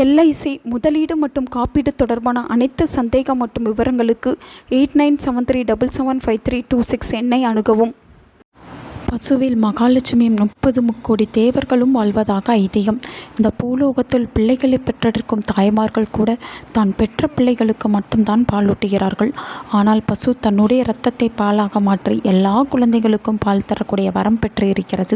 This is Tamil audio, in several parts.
எல்ஐசி முதலீடு மற்றும் காப்பீடு தொடர்பான அனைத்து சந்தேகம் மற்றும் விவரங்களுக்கு 8973777532 எண்ணை அணுகவும். பசுவில் மகாலட்சுமியும் 30 முக்கோடி தேவர்களும் வாழ்வதாக ஐதீகம். இந்த பூலோகத்தில் பிள்ளைகளை பெற்றெடுக்கும் தாய்மார்கள் கூட தான் பெற்ற பிள்ளைகளுக்கு மட்டும்தான் பாலூட்டுகிறார்கள். ஆனால் பசு தன்னுடைய இரத்தத்தை பாலாக மாற்றி எல்லா குழந்தைகளுக்கும் பால் தரக்கூடிய வரம் பெற்று இருக்கிறது.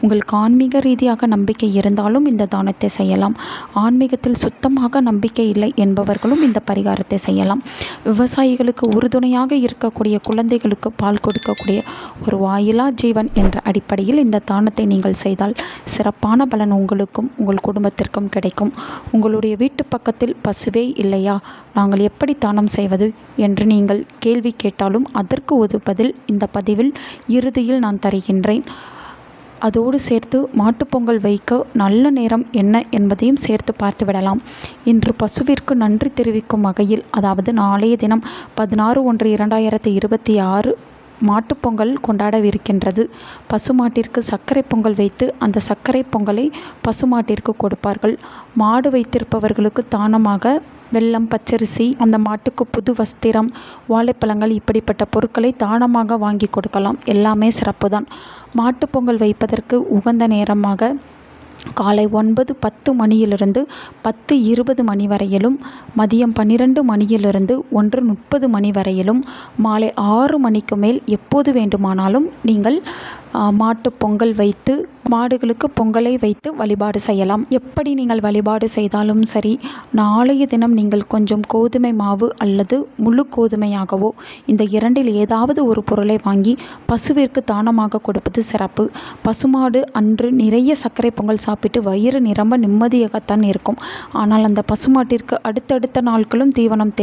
உங்களுக்கு ஆன்மீக ரீதியாக நம்பிக்கை இருந்தாலும் இந்த தானத்தை செய்யலாம். ஆன்மீகத்தில் சுத்தமாக நம்பிக்கை இல்லை என்பவர்களும் இந்த பரிகாரத்தை செய்யலாம். விவசாயிகளுக்கு உறுதுணையாக இருக்கக்கூடிய குழந்தைகளுக்கு பால் கொடுக்கக்கூடிய ஒரு வாயிலா ஜீவன் என்ற அடிப்படையில் இந்த தானத்தை நீங்கள் செய்தால் சிறப்பான பலன் உங்களுக்கும் உங்கள் குடும்பத்திற்கும் கிடைக்கும். உங்களுடைய வீட்டு பக்கத்தில் பசுவே இல்லையா, நாங்கள் எப்படி தானம் செய்வது என்று நீங்கள் கேள்வி கேட்டாலும் அதற்கு ஒரு பதில் இந்த பதிவில் இறுதியில் நான் தருகின்றேன். அதோடு சேர்த்து மாட்டுப்பொங்கல் வைக்க நல்ல நேரம் என்ன என்பதையும் சேர்த்து பார்த்துவிடலாம். இன்று பசுவிற்கு நன்றி தெரிவிக்கும் வகையில், அதாவது நாளைய தினம் 16/1/2026 மாட்டுப்பொங்கல் கொண்டாடவிருக்கின்றது. பசுமாட்டிற்கு சர்க்கரை பொங்கல் வைத்து அந்த சர்க்கரை பொங்கலை பசுமாட்டிற்கு கொடுப்பார்கள். மாடு வைத்திருப்பவர்களுக்கு தானமாக வெல்லம், பச்சரிசி, அந்த மாட்டுக்கு புது வஸ்திரம், வாழைப்பழங்கள் இப்படிப்பட்ட பொருட்களை தானமாக வாங்கி கொடுக்கலாம். எல்லாமே சிறப்பு தான். மாட்டுப்பொங்கல் வைப்பதற்கு உகந்த நேரமாக காலை 9:10 மணியிலிருந்து 10:20 மணி வரையிலும், மதியம் 12 மணியிலிருந்து 1:30 மணி வரையிலும், மாலை 6 மணிக்கு மேல் எப்போது வேண்டுமானாலும் நீங்கள் மாட்டு பொங்கல் வைத்து மாடுகளுக்கு பொங்கலை வைத்து வழிபாடு செய்யலாம். எப்படி நீங்கள் வழிபாடு செய்தாலும் சரி, நாளைய தினம் நீங்கள் கொஞ்சம் கோதுமை மாவு அல்லது முழு கோதுமையாகவோ இந்த இரண்டில் ஏதாவது ஒரு பொருளை வாங்கி பசுவிற்கு தானமாக கொடுப்பது சிறப்பு. பசுமாடு அன்று நிறைய சர்க்கரை பொங்கல் சாப்பிட்டு வயிறு நிரம்ப நிம்மதியாகத்தான் இருக்கும். ஆனால் அந்த பசுமாட்டிற்கு அடுத்தடுத்த நாட்களும் தீவனம்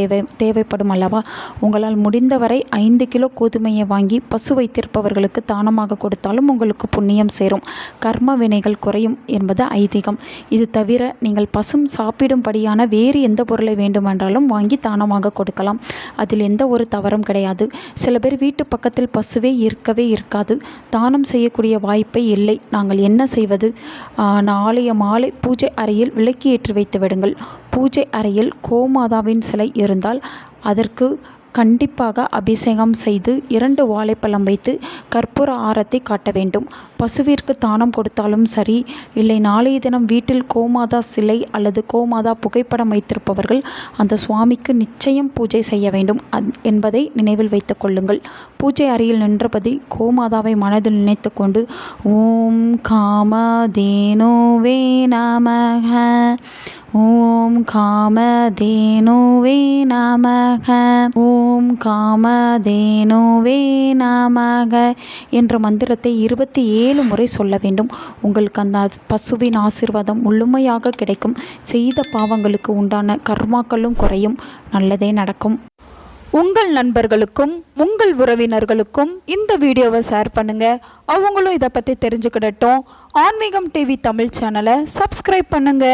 தேவைப்படும் அல்லவா. உங்களால் முடிந்தவரை 5 கிலோ கோதுமையை வாங்கி பசு வைத்திருப்பவர்களுக்கு தானமாக கொடுத்தாலும் உங்களுக்கு புண்ணியம் சேரும், கர்ம வினைகள் குறையும் என்பது ஐதீகம். இது தவிர நீங்கள் பசும் சாப்பிடும்படியான வேறு எந்த பொருளை வேண்டுமென்றாலும் வாங்கி தானமாக கொடுக்கலாம். அதில் எந்த ஒரு தவறும் கிடையாது. சில பேர் வீட்டு பக்கத்தில் பசுவே இருக்கவே இருக்காது, தானம் செய்யக்கூடிய வாய்ப்பே இல்லை. நாங்கள் என்ன செய்வது? நாளைய மாலை பூஜை அறையில் விளக்கு ஏற்றி வைத்து விடுங்கள். பூஜை அறையில் கோமாதாவின் சிலை இருந்தால் அதற்கு கண்டிப்பாக அபிஷேகம் செய்து 2 வாழைப்பழம் வைத்து கற்பூர ஆரத்தி காட்ட வேண்டும். பசுவிற்கு தானம் கொடுத்தாலும் சரி, இல்லை நாளைய தினம் வீட்டில் கோமாதா சிலை அல்லது கோமாதா புகைப்படம் வைத்திருப்பவர்கள் அந்த சுவாமிக்கு நிச்சயம் பூஜை செய்ய வேண்டும் என்பதை நினைவில் வைத்து கொள்ளுங்கள். பூஜை அறையில் நின்றபடி கோமாதாவை மனதில் நினைத்து கொண்டு ஓம் காமதேனுவே நமக, ஓம் காமதேனுவே நமக, ஓம் காமதேனுவே நமக என்ற மந்திரத்தை 27 முறை சொல்ல வேண்டும். உங்களுக்கு அந்த பசுவின் ஆசீர்வாதம் முழுமையாக கிடைக்கும். செய்த பாவங்களுக்கு உண்டான கர்மாக்களும் குறையும், நல்லதே நடக்கும். உங்கள் நண்பர்களுக்கும் உங்கள் உறவினர்களுக்கும் இந்த வீடியோவை ஷேர் பண்ணுங்க. அவங்களும் இதை பற்றி தெரிஞ்சுக்கிடட்டும். ஆன்மீகம் டிவி தமிழ் சேனலை சப்ஸ்கிரைப் பண்ணுங்க.